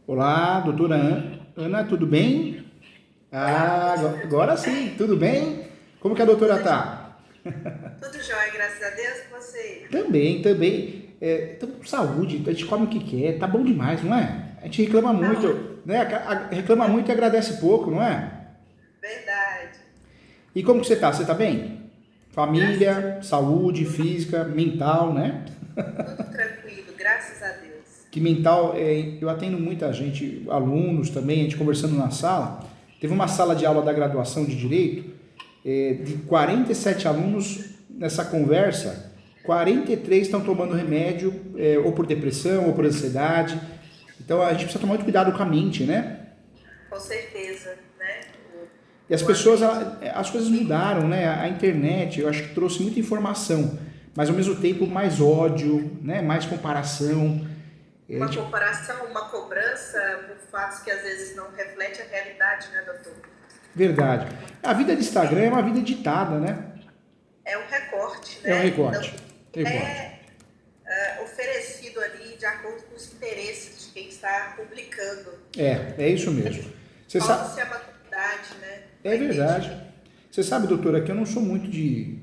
Olá, doutora Ana, tudo bem? Olá, Ah, professora, agora tudo sim, bem? tudo bem? Como que a doutora Tudo, tá? tudo jóia, graças a Deus, com você. Também. Estamos com saúde, a gente come o que quer, tá bom demais, não é? A gente reclama Tá ótimo, muito, né? Reclama muito e agradece pouco, não é? verdade. E como que você tá? Você tá bem? Graças a Família, saúde, tudo, física, mental, né? tudo tranquilo, graças a Deus. Que mental, eu atendo muita gente, alunos também, a gente conversando na sala. Teve uma sala de aula da graduação de Direito, de 47 alunos nessa conversa, 43 estão tomando remédio, ou por depressão, ou por ansiedade. Então a gente precisa tomar muito cuidado com a mente, né? Com certeza, né? E as O pessoas, ambiente, as coisas mudaram, né? A internet, eu acho que trouxe muita informação, mas ao mesmo tempo mais ódio, né? Mais comparação. A uma gente comparação, uma cobrança por fatos que às vezes não reflete a realidade, né, doutor? Verdade. A vida de Instagram é uma vida ditada, né? É um recorte, É um né? Então, recorte. Recorte. é oferecido ali de acordo com os interesses de quem está publicando. É isso mesmo. Você sabe, Falta-se a maturidade, né? O é verdade. entendimento. Você sabe, doutora, que eu não sou muito de.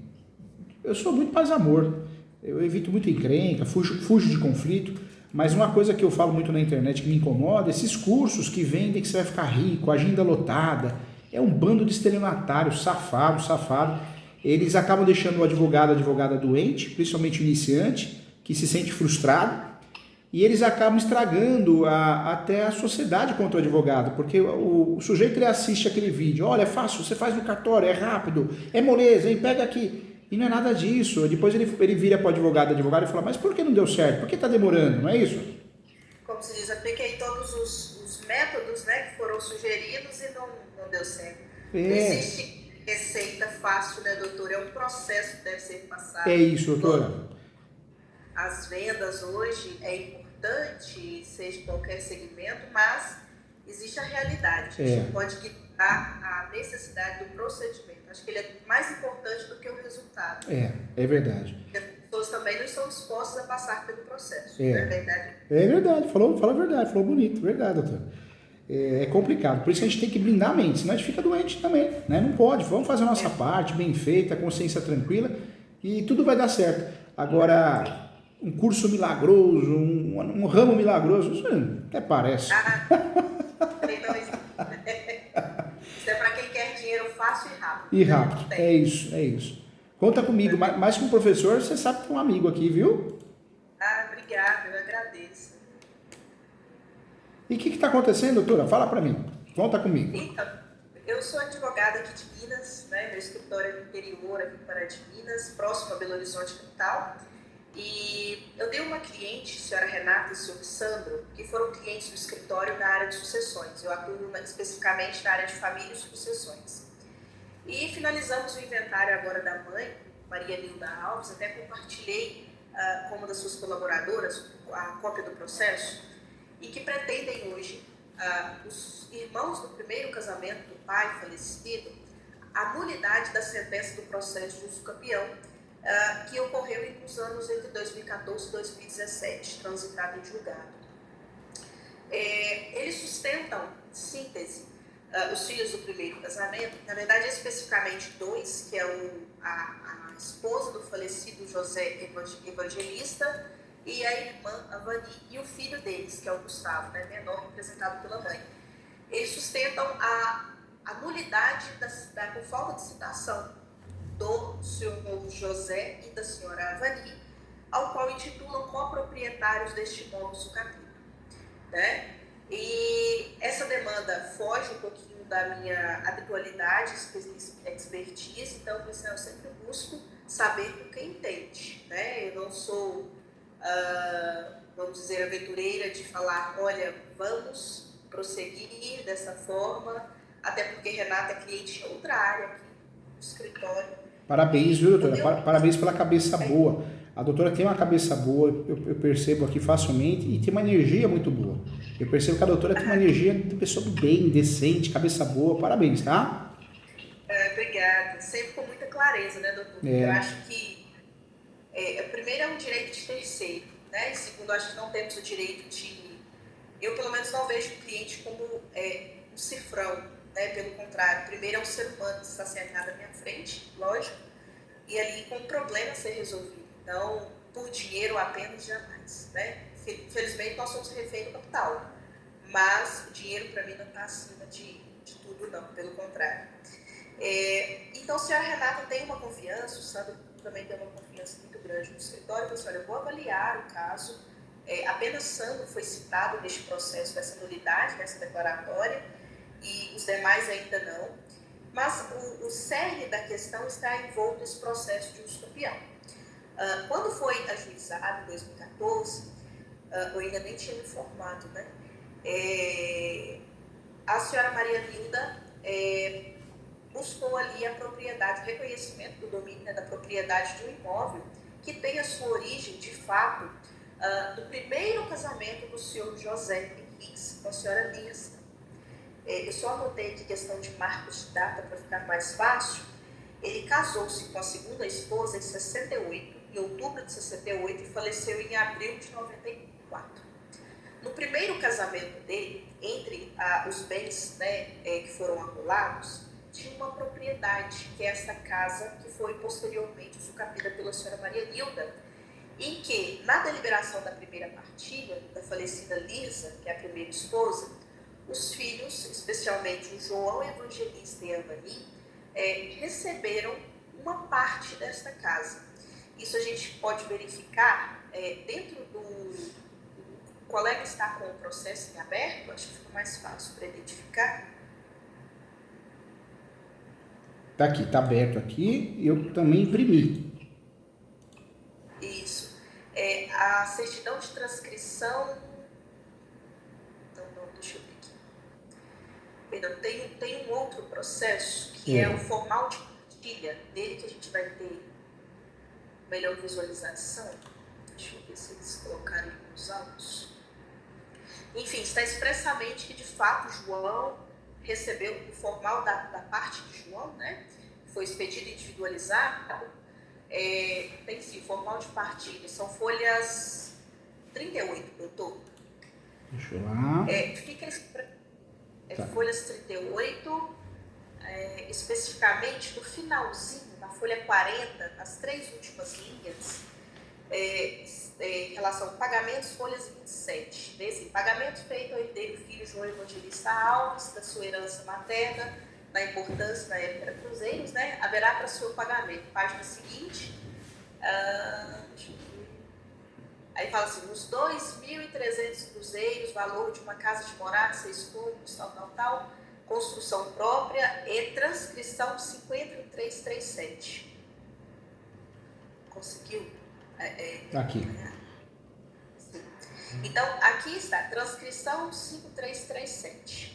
Eu sou muito paz amor. Eu evito muito encrenca, fujo de conflito. Mas uma coisa que eu falo muito na internet que me incomoda, esses cursos que vendem que você vai ficar rico, agenda lotada, é um bando de estelionatário, safado. Eles acabam deixando o advogado, a advogada doente, principalmente o iniciante, que se sente frustrado, e eles acabam estragando até a sociedade contra o advogado, porque o sujeito ele assiste aquele vídeo, olha, é fácil, você faz no cartório, é rápido, é moleza, hein, pega aqui. E não é nada disso. Depois ele vira para o advogado e fala, mas por que não deu certo? Por que está demorando? Não é isso? Como se diz, apliquei todos os métodos, né, que foram sugeridos e não deu certo. Não É, existe receita fácil, né, doutor? É um processo que deve ser é passado. isso, Igual doutora. as vendas hoje é importante, seja em qualquer segmento, mas existe a realidade. A gente É, não pode ignorar a necessidade do procedimento. Acho que ele é mais importante do que o resultado. é verdade. Porque as pessoas também não estão dispostas a passar pelo processo, não é É, verdade? é verdade, fala a verdade, falou bonito, verdade, doutora. É complicado, por isso que a gente tem que blindar a mente, senão a gente fica doente também, né? Não pode, vamos fazer a nossa parte, bem feita, consciência tranquila, e tudo vai dar certo. Agora, um curso milagroso, um ramo milagroso, isso até parece. Ah, então, isso é para quem quer dinheiro fácil e rápido, E né? rápido, Não tem. é isso. Conta comigo, mais que um professor, você sabe que é um amigo aqui, viu? Ah, obrigada, eu agradeço. E o que está acontecendo, doutora? Fala para mim, conta comigo. Então, eu sou advogada aqui de Minas, né? Meu escritório é no interior, aqui em Pará de Minas, próximo a Belo Horizonte capital. E eu dei uma cliente, a senhora Renata e o senhor Sandro, que foram clientes do escritório na área de sucessões. Eu atuo especificamente na área de família e sucessões. E finalizamos o inventário agora da mãe, Maria Linda Alves, até compartilhei com uma das suas colaboradoras a cópia do processo, e que pretendem hoje, os irmãos do primeiro casamento do pai falecido, a nulidade da sentença do processo de uso campeão, que ocorreu nos anos entre 2014 e 2017, transitado em julgado. Eles sustentam, em síntese, os filhos do primeiro casamento, na verdade especificamente dois, que é a esposa do falecido José Evangelista e a irmã Avani, e o filho deles, que é o Gustavo, né, menor, representado pela mãe. Eles sustentam a nulidade por falta de citação do senhor José e da senhora Avani, ao qual intitulam coproprietários deste imóvel sucatino, né? E essa demanda foge um pouquinho da minha habitualidade, expertise, então por isso eu sempre busco saber com quem entende, né? Eu não sou, vamos dizer, aventureira de falar, olha, vamos prosseguir dessa forma, até porque Renata é cliente em outra área aqui do escritório. Parabéns, viu, E o doutora? meu Parabéns pela cabeça boa. A doutora tem uma cabeça boa, eu percebo aqui facilmente, e tem uma energia muito boa. Eu percebo que a doutora tem uma energia de pessoa do bem, decente, cabeça boa. Parabéns, tá? obrigada, sempre com muita clareza, né, doutor? Porque eu É, acho que, primeiro, é um direito de terceiro, né? E segundo, acho que não temos o direito de eu pelo menos não vejo o cliente como um cifrão, né? Pelo contrário, primeiro é um ser humano que está sentado à minha frente, lógico, e ali com um problema a ser resolvido. Então, por dinheiro apenas, jamais, né? Felizmente, nós somos refém do capital, mas o dinheiro para mim não está acima de tudo, não, pelo contrário. Então, a senhora Renata tem uma confiança, o Sandro também tem uma confiança muito grande no escritório. Então, senhora, eu vou avaliar o caso. Apenas Sandro foi citado neste processo dessa nulidade, dessa declaratória, e os demais ainda não. Mas o cerne da questão está envolto nesse processo de uso cambial. Quando foi ajuizado em 2014, eu ainda nem tinha me informado, né? A senhora Maria Nilda buscou ali a propriedade, o reconhecimento do domínio, né, da propriedade de um imóvel que tem a sua origem, de fato, do primeiro casamento do senhor José Henriques com a senhora Lisa. Eu só anotei aqui questão de marcos de data para ficar mais fácil. Ele casou-se com a segunda esposa em 68, em outubro de 68, e faleceu em abril de 94. No primeiro casamento dele, entre os bens, né, que foram acumulados, tinha uma propriedade, que é essa casa que foi posteriormente usufruída pela senhora Maria Nilda, em que, na deliberação da primeira partilha, da falecida Lisa, que é a primeira esposa, os filhos, especialmente o João Evangelista e a Avani, receberam uma parte desta casa. Isso a gente pode verificar dentro do... O colega está com o processo em aberto, acho que fica mais fácil para identificar. Tá aqui, tá aberto aqui, eu também imprimi. Isso. A certidão de transcrição... Não, deixa eu ver aqui. Perdão, tem um outro processo, que é o formal de partilha, dele que a gente vai ter melhor visualização. Deixa eu ver se eles colocaram nos autos. Enfim, está expressamente que, de fato, João recebeu o formal da parte de João, né? Foi expedido individualizado. Tem sim, formal de partilha. São folhas 38, doutor. Deixa eu lá. Fica folhas 38, especificamente no finalzinho, na folha 40, as 3 últimas linhas, em relação a pagamentos, folhas 27. Desse pagamento feito ao herdeiro filho João Evangelista Alves, da sua herança materna, da importância, na época era cruzeiros, né? Haverá para seu pagamento. Página seguinte, deixa eu ver. Aí fala assim, os 2.300 cruzeiros, valor de uma casa de morada, 6 cômodos, tal, construção própria e transcrição 5337. Conseguiu? Aqui. Então, aqui está, transcrição 5337.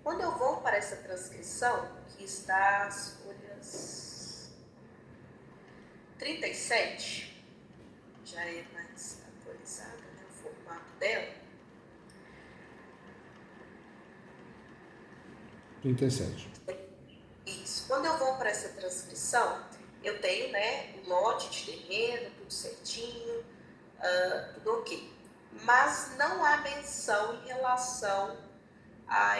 Quando eu vou para essa transcrição, que está as folhas 37, já é mais atualizada, né, o formato dela. 37. Isso. Quando eu vou para essa transcrição, eu tenho, né, o lote de terreno, tudo certinho, tudo ok. Mas não há menção em relação a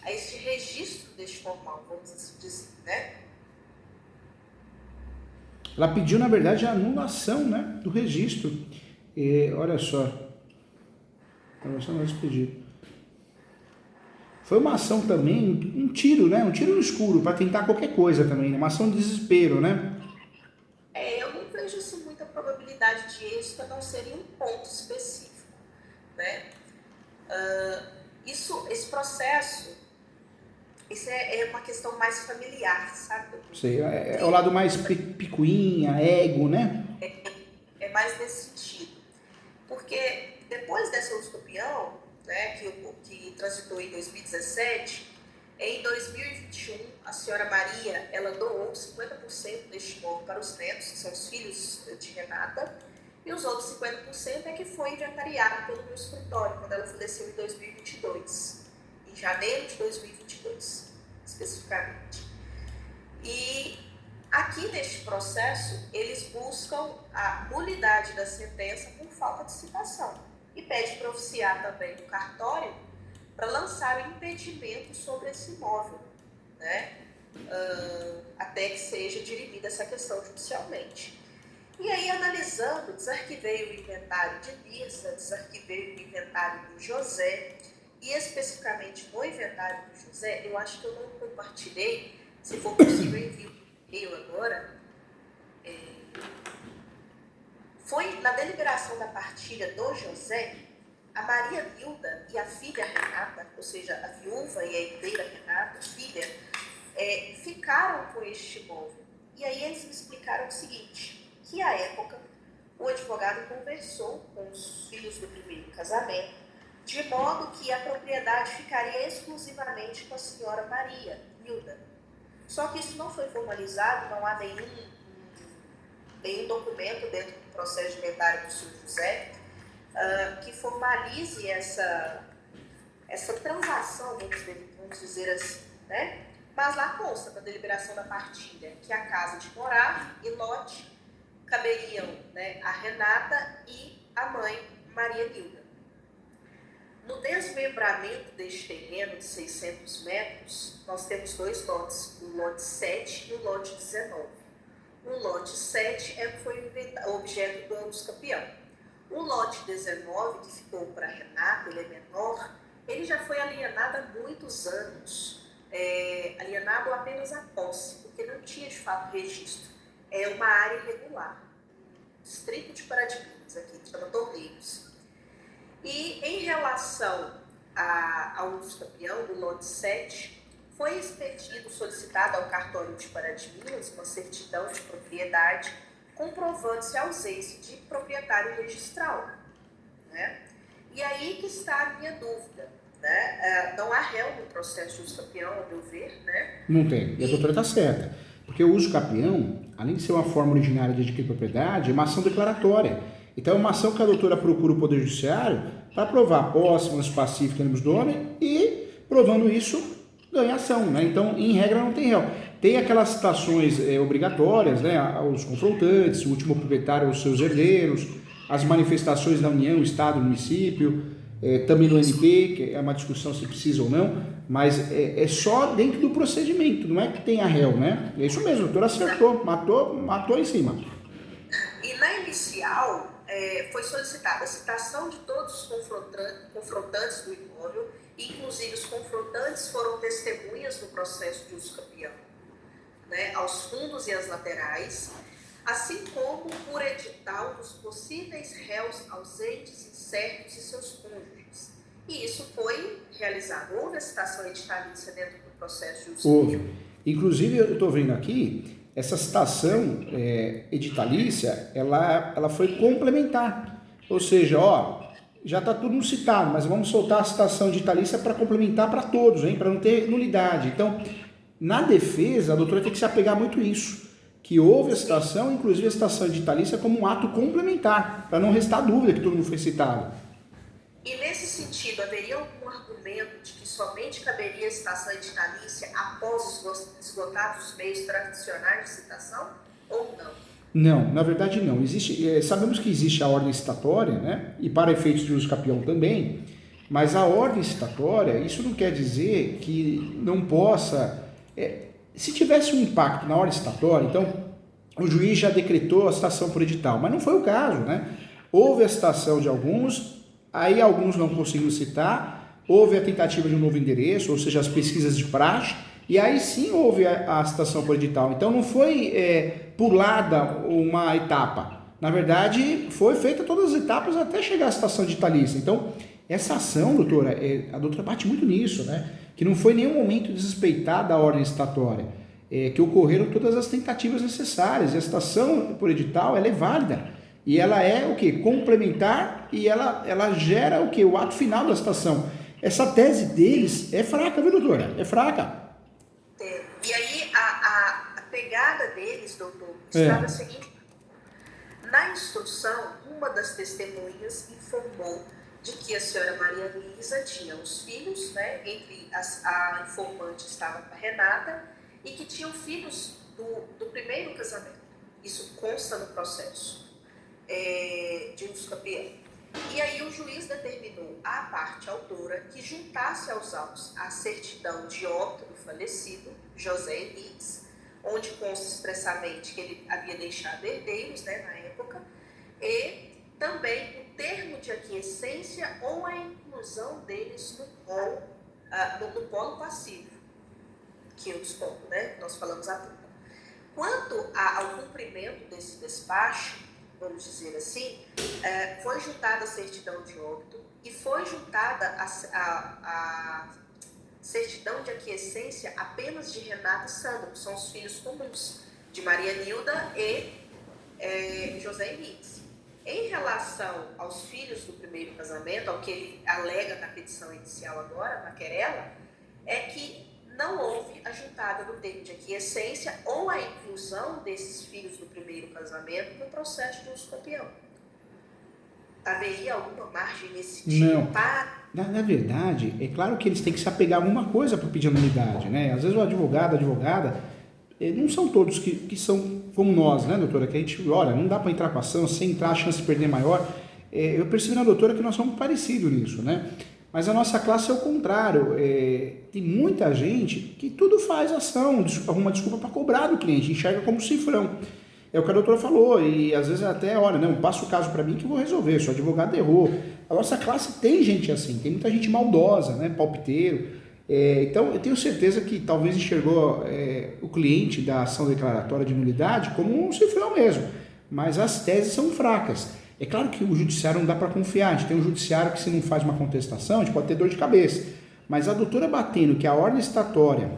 este registro deste formal, vamos assim dizer, né? Ela pediu, na verdade, a anulação, né, do registro. Olha só. Anulação do pedido. Foi uma ação também, um tiro, né? Um tiro no escuro, para tentar qualquer coisa também, né? Uma ação de desespero, né? Eu não vejo assim, muita probabilidade de êxito, a não ser em um ponto específico, né? Esse processo, isso é uma questão mais familiar, sabe? Sei, é o lado mais picuinha, ego, né? É mais nesse sentido. Porque depois dessa usucapião, né, que transitou em 2017, em 2021, a senhora Maria, ela doou 50% deste imóvel para os netos, que são os filhos de Renata, e os outros 50% é que foi inventariado pelo meu escritório, quando ela faleceu em 2022, em janeiro de 2022, especificamente. E aqui neste processo, eles buscam a nulidade da sentença por falta de citação. e pede para oficiar também no cartório para lançar o impedimento sobre esse imóvel, né? Até que seja dirimida essa questão judicialmente. E aí, analisando, desarquivei o inventário de Lisa, desarquivei o inventário do José, e especificamente no inventário do José, eu acho que eu não compartilhei, se for possível, envio um e-mail agora. Foi na deliberação da partilha do José, a Maria Nilda e a filha Renata, ou seja, a viúva e a herdeira Renata, filha, ficaram com este imóvel. E aí eles me explicaram o seguinte, que à época o advogado conversou com os filhos do primeiro casamento, de modo que a propriedade ficaria exclusivamente com a senhora Maria Nilda. Só que isso não foi formalizado, não há nenhum documento dentro do processo de inventário do Sr. José que formalize essa transação, vamos dizer assim, né? Mas lá consta, na deliberação da partilha, que a casa de morar e lote caberiam, né, a Renata e a mãe Maria Nilda. No desmembramento deste terreno de 600 metros, nós temos 2 lotes, o lote 7 e o lote 19. O lote 7 foi o objeto do ambos-campeão. O lote 19, que ficou para Renata, ele é menor, ele já foi alienado há muitos anos. Alienado apenas a posse, porque não tinha de fato registro. É uma área irregular. Distrito de Paradiminhas, aqui, chama Torneiros. E em relação ao uso-campeão do lote 7, foi expedido, solicitado ao cartório de Paradiminhas uma certidão de propriedade comprovando-se a ausência de proprietário registral, né? E aí que está a minha dúvida, né? Não há réu no processo de uso-campeão, ao meu ver, né? Não tem, e a doutora está certa, porque o uso-campeão, além de ser uma forma originária de adquirir propriedade, é uma ação declaratória. Então é uma ação que a doutora procura o Poder Judiciário para provar a posse, ônus pacífico e ônus do homem e, provando isso, ganha ação, né? Então, em regra, não tem réu. Tem aquelas citações obrigatórias, né, aos confrontantes, o último proprietário aos seus herdeiros, as manifestações da União, Estado, Município, também no MP, que é uma discussão se precisa ou não, mas é só dentro do procedimento, não é que tenha réu, né? É isso mesmo, a doutora acertou, matou em cima. E na inicial, foi solicitada a citação de todos os confrontantes do imóvel, inclusive os confrontantes foram testemunhas no processo de uso-campeão, né, aos fundos e às laterais, assim como por edital dos possíveis réus ausentes, incertos e seus cônjuges. E isso foi realizado. Houve a citação editalícia dentro do processo de uso-campeão? Houve. Inclusive, eu estou vendo aqui, essa citação editalícia, ela foi complementar. Ou seja, já está tudo citado, mas vamos soltar a citação editalícia para complementar para todos, para não ter nulidade. Então, na defesa, a doutora tem que se apegar muito a isso, que houve a citação, inclusive a citação editalícia, como um ato complementar, para não restar dúvida que todo mundo foi citado. E nesse sentido, haveria algum argumento de que somente caberia a citação editalícia após esgotados os meios tradicionais de citação, ou não? Não, na verdade não. Sabemos que existe a ordem citatória, né? E para efeitos de uso-campeão também, mas a ordem citatória, isso não quer dizer que não possa... se tivesse um impacto na ordem citatória, então o juiz já decretou a citação por edital, mas não foi o caso, né? Houve a citação de alguns, aí alguns não conseguiram citar, houve a tentativa de um novo endereço, ou seja, as pesquisas de praxe, e aí sim houve a citação por edital. Então não foi pulada uma etapa. Na verdade, foi feita todas as etapas até chegar à citação editalícia. Então, essa ação, doutora, a doutora bate muito nisso, né? Que não foi em nenhum momento desrespeitada a ordem citatória, que ocorreram todas as tentativas necessárias. E a citação por edital, ela é válida. E ela é o quê? Complementar, e ela gera o quê? O ato final da citação. Essa tese deles é fraca, viu, doutora? É fraca. E aí, a pegada deles, doutor, estava a seguinte: na instrução, uma das testemunhas informou de que a senhora Maria Luísa tinha os filhos, né, entre a informante estava a Renata, e que tinham filhos do primeiro casamento. Isso consta no processo de uso-campeão. E aí o juiz determinou à parte autora que juntasse aos autos a certidão de óbito do falecido, José Henriques, onde consta expressamente que ele havia deixado herdeiros, né, na época, e também o termo de aquiescência ou a inclusão deles no polo passivo, que eu disponho, né, nós falamos há pouco. Quanto ao cumprimento desse despacho, vamos dizer assim, foi juntada a certidão de óbito e foi juntada a certidão de aquiescência apenas de Renata e Sandra, que são os filhos comuns de Maria Nilda e José Henriques. Em relação aos filhos do primeiro casamento, ao que ele alega na petição inicial agora, na querela, é que não houve a juntada do termo de aquiescência ou a inclusão desses filhos do primeiro casamento no processo de uso campeão. Haveria alguma margem nesse sentido? Não. Na verdade, é claro que eles têm que se apegar a alguma coisa para pedir a nulidade, né? Às vezes o advogado, a advogada, não são todos que são como nós, né, doutora? Que a gente, olha, não dá para entrar com a ação, sem entrar a chance de perder maior. Eu percebi na doutora que nós somos parecidos nisso, né? Mas a nossa classe é o contrário. Tem muita gente que tudo faz ação, arruma desculpa para cobrar do cliente, enxerga como cifrão. É o que a doutora falou, e às vezes até, olha, não, passa o caso para mim que eu vou resolver, se o advogado errou. A nossa classe tem gente assim, tem muita gente maldosa, né, palpiteiro. Então, eu tenho certeza que talvez enxergou o cliente da ação declaratória de nulidade como um cifrão mesmo, mas as teses são fracas. É claro que o judiciário não dá para confiar, a gente tem um judiciário que se não faz uma contestação, a gente pode ter dor de cabeça, mas a doutora batendo que a ordem estatória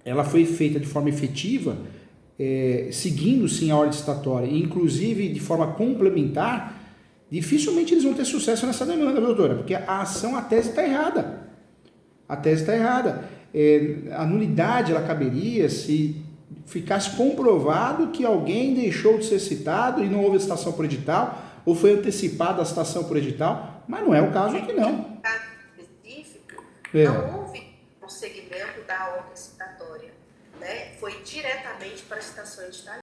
ela foi feita de forma efetiva, seguindo sim a ordem estatória, e inclusive de forma complementar, dificilmente eles vão ter sucesso nessa demanda, doutora, porque a ação, a tese está errada. A tese está errada. A nulidade ela caberia se ficasse comprovado que alguém deixou de ser citado e não houve a citação por edital, ou foi antecipada a citação por edital, mas não é o caso aqui não. No caso específico, não houve prosseguimento da ordem citatória, né? Foi diretamente para a citação edital.